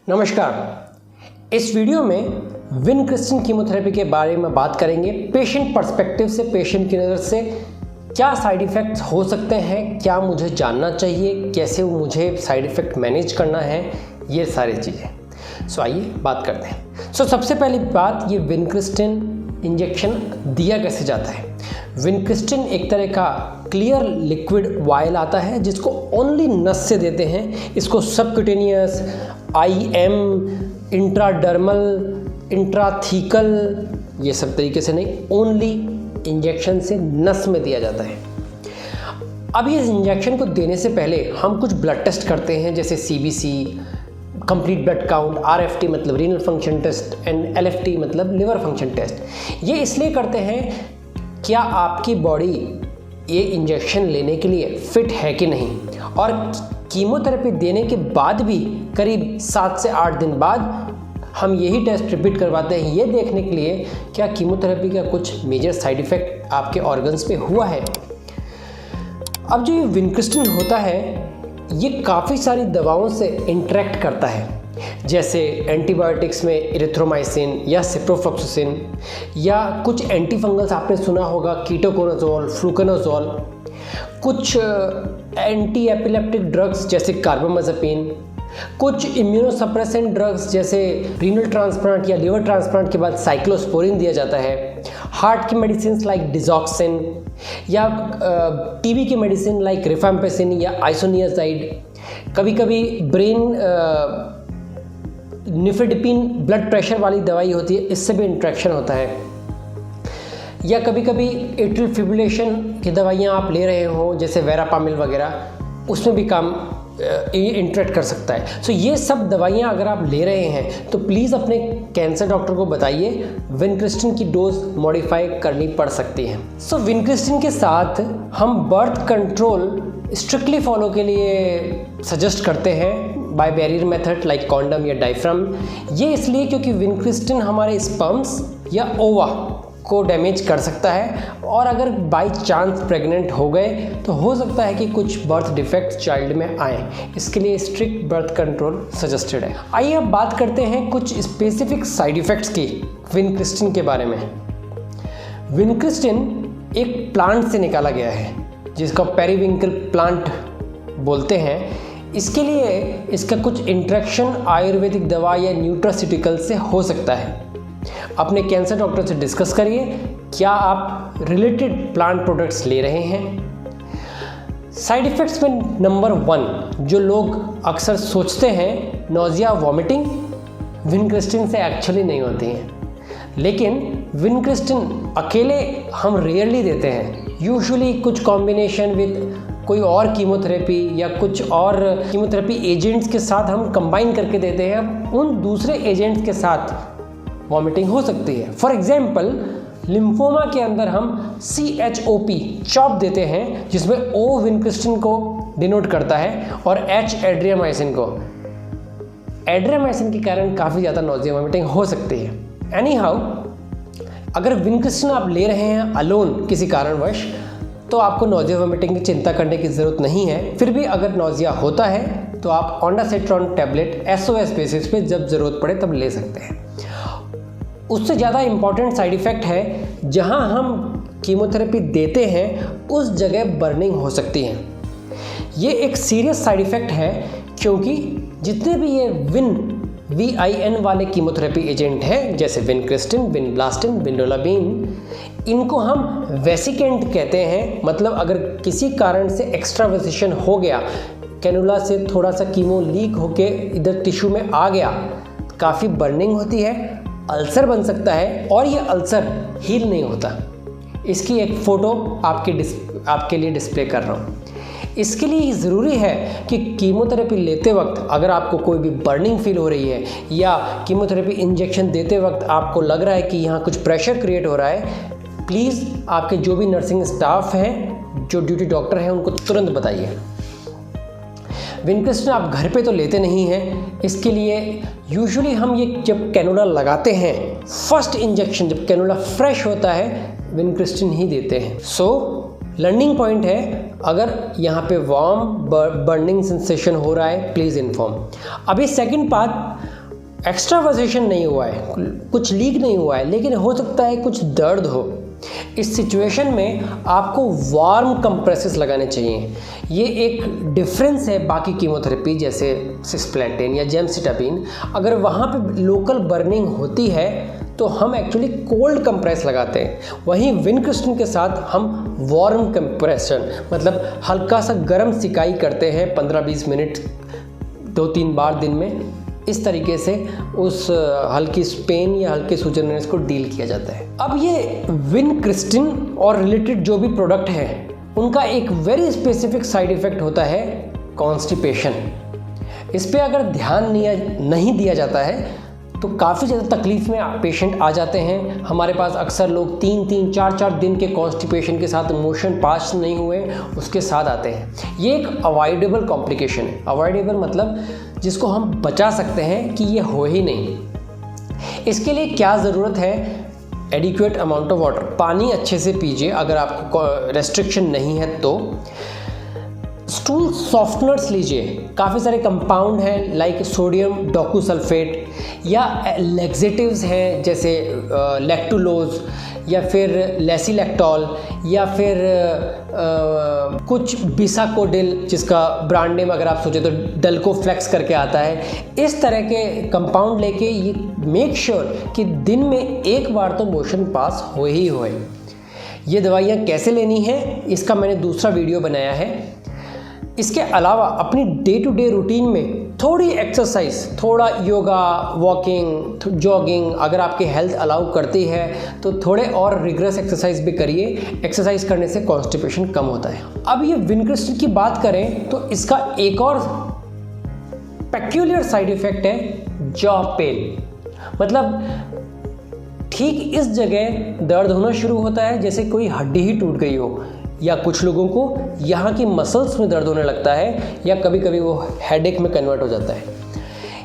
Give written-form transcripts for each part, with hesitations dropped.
नमस्कार। इस वीडियो में विनक्रिस्टिन कीमोथेरेपी के बारे में बात करेंगे। पेशेंट पर्सपेक्टिव से, पेशेंट की नज़र से क्या साइड इफ़ेक्ट्स हो सकते हैं, क्या मुझे जानना चाहिए, कैसे मुझे साइड इफ़ेक्ट मैनेज करना है, ये सारी चीज़ें। सो आइए बात करते हैं। सबसे पहली बात, ये विनक्रिस्टिन इंजेक्शन दिया कैसे जाता है। विनक्रिस्टिन एक तरह का क्लियर लिक्विड वायल आता है जिसको ओनली नस से देते हैं। इसको सबक्यूटेनियस, IM, इंट्राडर्मल, इंट्राथीकल, ये सब तरीके से नहीं, ओनली इंजेक्शन से नस में दिया जाता है। अब इस इंजेक्शन को देने से पहले हम कुछ ब्लड टेस्ट करते हैं, जैसे CBC, complete blood count, RFT मतलब renal function test, and LFT मतलब लिवर फंक्शन टेस्ट। ये इसलिए करते हैं, क्या आपकी बॉडी ये इंजेक्शन लेने के लिए फिट है कि नहीं, और कीमोथेरेपी देने के बाद भी करीब 7 से 8 दिन बाद हम यही टेस्ट रिपीट करवाते हैं, ये देखने के लिए क्या कीमोथेरेपी का कुछ मेजर साइड इफ़ेक्ट आपके ऑर्गन्स पे हुआ है। अब जो ये विनक्रिस्टिन होता है, ये काफ़ी सारी दवाओं से इंटरेक्ट करता है, जैसे एंटीबायोटिक्स में इरिथ्रोमाइसिन या सिप्रोफ्लॉक्सासिन, या कुछ एंटीफंगल्स आपने सुना होगा, कीटोकोनाजोल, फ्लूकोनाजोल, कुछ एंटी एपिलेप्टिक ड्रग्स जैसे कार्बामाज़ेपिन, कुछ इम्यूनोसप्रेसेंट ड्रग्स जैसे रीनल ट्रांसप्लांट या लिवर ट्रांसप्लांट के बाद साइक्लोस्पोरिन दिया जाता है, हार्ट की मेडिसिन लाइक डिजॉक्सिन, या TB की मेडिसिन लाइक रिफैम्पेसिन या आइसोनियाजाइड, कभी कभी ब्रेन निफेडिपिन ब्लड प्रेशर वाली दवाई होती है, इससे भी इंट्रैक्शन होता है, या कभी कभी एट्रियल फिब्रिलेशन की दवाइयाँ आप ले रहे हो जैसे वेरापामिल वगैरह, उसमें भी काम इंटरेक्ट कर सकता है। ये सब दवाइयाँ अगर आप ले रहे हैं तो प्लीज़ अपने कैंसर डॉक्टर को बताइए, विनक्रिस्टिन की डोज मॉडिफाई करनी पड़ सकती है। विनक्रिस्टिन के साथ हम बर्थ कंट्रोल स्ट्रिक्टली फॉलो के लिए सजेस्ट करते हैं by barrier method like condom या डायफ्राम। ये इसलिए क्योंकि विनक्रिस्टिन हमारे स्पर्म्स या ओवा को डैमेज कर सकता है, और अगर बाय चांस प्रेग्नेंट हो गए तो हो सकता है कि कुछ बर्थ डिफेक्ट चाइल्ड में आए। इसके लिए स्ट्रिक्ट बर्थ कंट्रोल सजेस्टेड है। आइए अब बात करते हैं कुछ स्पेसिफिक साइड इफ़ेक्ट्स की विनक्रिस्टिन के बारे में। विनक्रिस्टिन एक प्लांट से निकाला गया है जिसको पेरीविंकल प्लांट बोलते हैं। इसके लिए इसका कुछ इंट्रैक्शन आयुर्वेदिक दवा या न्यूट्रास्यूटिकल से हो सकता है। अपने कैंसर डॉक्टर से डिस्कस करिए, क्या आप रिलेटेड प्लांट प्रोडक्ट्स ले रहे हैं। साइड इफ़ेक्ट्स में नंबर 1 जो लोग अक्सर सोचते हैं, नोजिया, वॉमिटिंग, विनक्रिस्टिन से एक्चुअली नहीं होती हैं। लेकिन विनक्रिस्टिन अकेले हम रेयरली देते हैं, यूजुअली कुछ कॉम्बिनेशन विद कोई और कीमोथेरेपी या कुछ और कीमोथेरेपी एजेंट्स के साथ हम कंबाइन करके देते हैं। उन दूसरे एजेंट्स के साथ वॉमिटिंग हो सकती है। फॉर एग्जाम्पल, लिम्फोमा के अंदर हम CHOP चॉप देते हैं, जिसमें O विनक्रिस्टिन को डिनोट करता है और H एड्रियामाइसिन को। एड्रियामाइसिन के कारण काफ़ी ज़्यादा नोजिया वॉमिटिंग हो सकती है। एनी हाउ, अगर विनक्रिस्टिन आप ले रहे हैं अलोन किसी कारणवश, तो आपको नोजिया वॉमिटिंग की चिंता करने की ज़रूरत नहीं है। फिर भी अगर नोजिया होता है तो आप ऑन्डासेट्रॉन टैबलेट SOS बेसिस पे जब ज़रूरत पड़े तब ले सकते हैं। उससे ज़्यादा इम्पॉर्टेंट साइड इफ़ेक्ट है, जहाँ हम कीमोथेरेपी देते हैं उस जगह बर्निंग हो सकती है। ये एक सीरियस साइड इफ़ेक्ट है, क्योंकि जितने भी ये VIN वाले कीमोथेरेपी एजेंट हैं, जैसे विनक्रिस्टिन, विनब्लास्टिन, विंडोलाबिन, इनको हम वेसिकेंट कहते हैं। मतलब अगर किसी कारण से एक्स्ट्रावेसेशन हो गया, कैनुला से थोड़ा सा कीमो लीक होके इधर टिश्यू में आ गया, काफ़ी बर्निंग होती है, अल्सर बन सकता है, और ये अल्सर हील नहीं होता। इसकी एक फ़ोटो आपके लिए डिस्प्ले कर रहा हूँ। इसके लिए ज़रूरी है कि कीमोथेरेपी लेते वक्त अगर आपको कोई भी बर्निंग फील हो रही है, या कीमोथेरेपी इंजेक्शन देते वक्त आपको लग रहा है कि यहाँ कुछ प्रेशर क्रिएट हो रहा है, प्लीज़ आपके जो भी नर्सिंग स्टाफ हैं, जो ड्यूटी डॉक्टर हैं, उनको तुरंत बताइए। विनक्रिस्टिन आप घर पे तो लेते नहीं हैं। इसके लिए यूजुअली हम ये जब कैनुला लगाते हैं, फर्स्ट इंजेक्शन जब कैनुला फ्रेश होता है, विनक्रिस्टिन ही देते हैं। लर्निंग पॉइंट है, अगर यहाँ पे वार्म बर्निंग सेंसेशन हो रहा है, प्लीज़ इन्फॉर्म। अभी सेकंड पार्ट, एक्स्ट्रावाजेशन नहीं हुआ है, कुछ लीक नहीं हुआ है, लेकिन हो सकता है कुछ दर्द हो। इस सिचुएशन में आपको वार्म कंप्रेसेस लगाने चाहिए। ये एक डिफरेंस है बाकी कीमोथेरेपी जैसे सिस्प्लेटिन या जेमसिटाबिन। अगर वहाँ पे लोकल बर्निंग होती है तो हम एक्चुअली कोल्ड कंप्रेस लगाते हैं, वहीं विनक्रिस्टन के साथ हम वार्म कंप्रेशन मतलब हल्का सा गर्म सिकाई करते हैं 15-20 मिनट 2-3 बार दिन में। इस तरीके से उस हल्की पेन या हल्के सूजन को डील किया जाता है। अब ये विनक्रिस्टन और रिलेटेड जो भी प्रोडक्ट है उनका एक वेरी स्पेसिफिक साइड इफ़ेक्ट होता है कॉन्स्टिपेशन। इस पे अगर ध्यान नहीं दिया जाता है तो काफ़ी ज़्यादा तकलीफ में पेशेंट आ जाते हैं। हमारे पास अक्सर लोग 3-3, 4-4 दिन के कॉन्स्टिपेशन के साथ मोशन पास नहीं हुए उसके साथ आते हैं। ये एक अवॉइडेबल कॉम्प्लिकेशन है। अवॉइडेबल मतलब जिसको हम बचा सकते हैं कि ये हो ही नहीं। इसके लिए क्या ज़रूरत है? एडिक्वेट अमाउंट ऑफ वाटर, पानी अच्छे से पीजिए अगर आपको रेस्ट्रिक्शन नहीं है तो। स्टूल सॉफ्टनर्स लीजिए, काफ़ी सारे कंपाउंड हैं लाइक सोडियम डोकोसल्फेट या लेक्सेटिव्स हैं जैसे लैक्टुलोज या फिर लेसिलेक्टॉल या फिर कुछ बिसाकोडिल जिसका ब्रांड नेम अगर आप सोचें तो डल्कोफ्लेक्स करके आता है। इस तरह के कंपाउंड लेके ये मेक श्योर कि दिन में एक बार तो मोशन पास हो ही होए। ये दवाइयाँ कैसे लेनी है इसका मैंने दूसरा वीडियो बनाया है। इसके अलावा अपनी डे टू डे रूटीन में थोड़ी एक्सरसाइज, थोड़ा योगा, वॉकिंग, जॉगिंग अगर आपकी हेल्थ अलाउ करती है तो थोड़े और रिग्रेस एक्सरसाइज भी करिए। एक्सरसाइज करने से कॉन्स्टिपेशन कम होता है। अब ये विनक्रिस्टन की बात करें तो इसका एक और पेक्यूलियर साइड इफेक्ट है जॉ पेन। मतलब ठीक इस जगह दर्द होना शुरू होता है जैसे कोई हड्डी ही टूट गई हो, या कुछ लोगों को यहाँ की मसल्स में दर्द होने लगता है, या कभी कभी वो हेडेक में कन्वर्ट हो जाता है।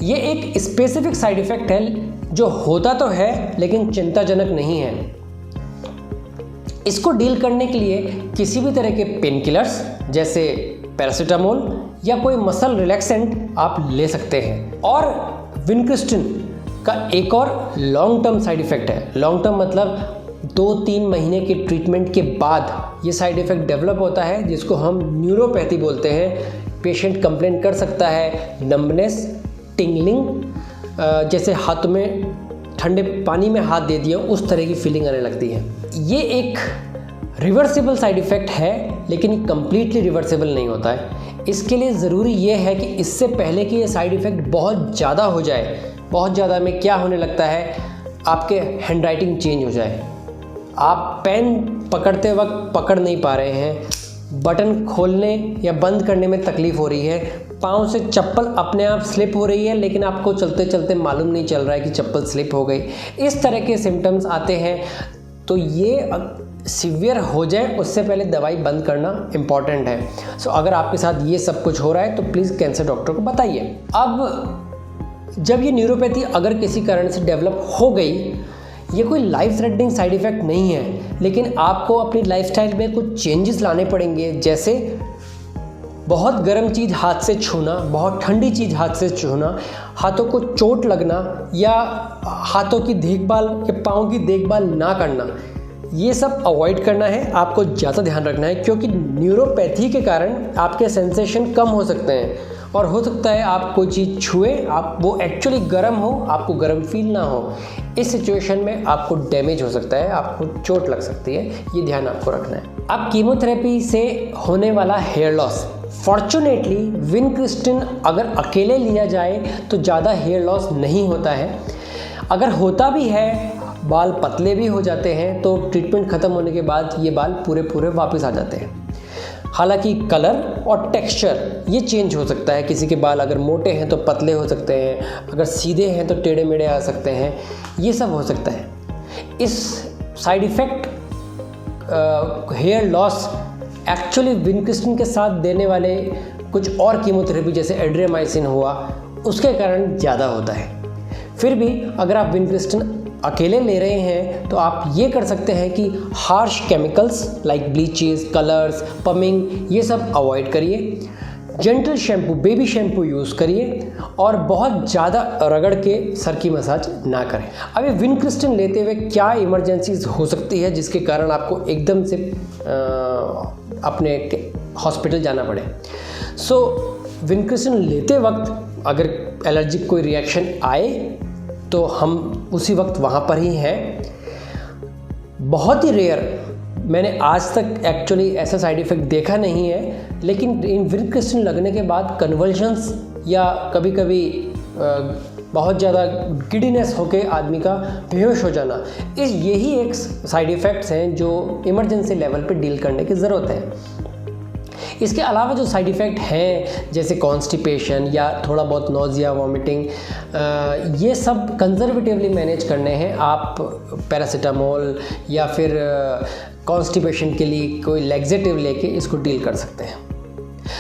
ये एक स्पेसिफिक साइड इफ़ेक्ट है जो होता तो है लेकिन चिंताजनक नहीं है। इसको डील करने के लिए किसी भी तरह के पेन किलर्स जैसे पैरासीटामोल या कोई मसल रिलैक्सेंट आप ले सकते हैं। और विनक्रिस्टन का एक और लॉन्ग टर्म साइड इफ़ेक्ट है। लॉन्ग टर्म मतलब 2-3 महीने के ट्रीटमेंट के बाद ये साइड इफ़ेक्ट डेवलप होता है जिसको हम न्यूरोपैथी बोलते हैं। पेशेंट कंप्लेन कर सकता है नम्बनेस, टिंगलिंग, जैसे हाथ में ठंडे पानी में हाथ दे दिया उस तरह की फीलिंग आने लगती है। ये एक रिवर्सिबल साइड इफ़ेक्ट है लेकिन ये कम्प्लीटली रिवर्सिबल नहीं होता है। इसके लिए ज़रूरी ये है कि इससे पहले कि ये साइड इफ़ेक्ट बहुत ज़्यादा हो जाए। बहुत ज़्यादा में क्या होने लगता है, आपके हैंडराइटिंग चेंज हो जाए, आप पेन पकड़ते वक्त पकड़ नहीं पा रहे हैं, बटन खोलने या बंद करने में तकलीफ़ हो रही है, पाँव से चप्पल अपने आप स्लिप हो रही है लेकिन आपको चलते चलते मालूम नहीं चल रहा है कि चप्पल स्लिप हो गई। इस तरह के सिम्टम्स आते हैं तो ये सीवियर हो जाए उससे पहले दवाई बंद करना इम्पॉर्टेंट है। सो अगर आपके साथ ये सब कुछ हो रहा है तो प्लीज़ कैंसर डॉक्टर को बताइए। अब जब ये न्यूरोपैथी अगर किसी कारण से डेवलप हो गई, ये कोई लाइफ थ्रेटनिंग साइड इफ़ेक्ट नहीं है, लेकिन आपको अपनी लाइफस्टाइल में कुछ चेंजेस लाने पड़ेंगे। जैसे बहुत गर्म चीज़ हाथ से छूना, बहुत ठंडी चीज़ हाथ से छूना, हाथों को चोट लगना या हाथों की देखभाल या पाँव की देखभाल ना करना, ये सब अवॉइड करना है। आपको ज़्यादा ध्यान रखना है क्योंकि न्यूरोपैथी के कारण आपके सेंसेशन कम हो सकते हैं और हो सकता है आप कोई चीज़ छुए, आप वो एक्चुअली गर्म हो, आपको गर्म फील ना हो। इस सिचुएशन में आपको डैमेज हो सकता है, आपको चोट लग सकती है, ये ध्यान आपको रखना है। अब कीमोथेरेपी से होने वाला हेयर लॉस, फॉर्चुनेटली विनक्रिस्टन अगर अकेले लिया जाए तो ज़्यादा हेयर लॉस नहीं होता है। अगर होता भी है, बाल पतले भी हो जाते हैं तो ट्रीटमेंट ख़त्म होने के बाद ये बाल पूरे वापस आ जाते हैं। हालांकि कलर और टेक्सचर ये चेंज हो सकता है। किसी के बाल अगर मोटे हैं तो पतले हो सकते हैं, अगर सीधे हैं तो टेढ़े मेढ़े आ सकते हैं, ये सब हो सकता है। इस side effect hair loss actually vincristine के साथ देने वाले कुछ और कीमोथेरेपी जैसे एड्रियामाइसिन हुआ उसके कारण ज़्यादा होता है। फिर भी अगर आप विनक्रिस्टन अकेले ले रहे हैं तो आप ये कर सकते हैं कि harsh chemicals like bleaches, colours, perming ये सब अवॉइड करिए। Gentle shampoo, baby shampoo use करिए और बहुत ज़्यादा रगड़ के सर की मसाज ना करें। अब ये विनक्रिस्टन लेते हुए क्या इमरजेंसीज हो सकती है जिसके कारण आपको एकदम से अपने हॉस्पिटल जाना पड़े। सो विनक्रिस्टन लेते वक्त अगर एलर्जिक कोई रिएक्शन आए तो हम उसी वक्त वहाँ पर ही हैं। बहुत ही रेयर, मैंने आज तक एक्चुअली ऐसा साइड इफ़ेक्ट देखा नहीं है, लेकिन इन विनक्रिस्टन लगने के बाद कन्वल्शंस या कभी कभी बहुत ज़्यादा गिडीनेस होकर आदमी का बेहोश हो जाना, यही एक साइड इफ़ेक्ट्स हैं जो इमरजेंसी लेवल पे डील करने की ज़रूरत है। इसके अलावा जो साइड इफ़ेक्ट हैं जैसे कॉन्स्टिपेशन या थोड़ा बहुत नोज़िया, वॉमिटिंग, ये सब कंजर्वेटिवली मैनेज करने हैं। आप पैरासीटामोल या फिर कॉन्स्टिपेशन के लिए कोई लैक्सेटिव लेके इसको डील कर सकते हैं।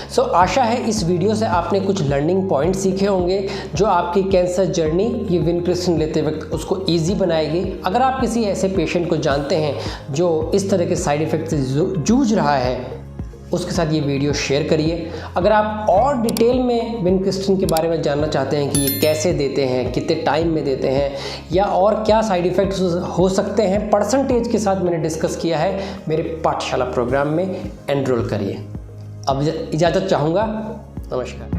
सो आशा है इस वीडियो से आपने कुछ लर्निंग पॉइंट सीखे होंगे जो आपकी कैंसर जर्नी ये विनक्रिस्टन लेते वक्त उसको ईजी बनाएगी। अगर आप किसी ऐसे पेशेंट को जानते हैं जो इस तरह के साइड इफ़ेक्ट से जूझ रहा है, उसके साथ ये वीडियो शेयर करिए। अगर आप और डिटेल में विनक्रिस्टन के बारे में जानना चाहते हैं कि ये कैसे देते हैं, कितने टाइम में देते हैं, या और क्या साइड इफ़ेक्ट्स हो सकते हैं परसेंटेज के साथ मैंने डिस्कस किया है, मेरे पाठशाला प्रोग्राम में एनरोल करिए। अब इजाज़त चाहूँगा। नमस्कार।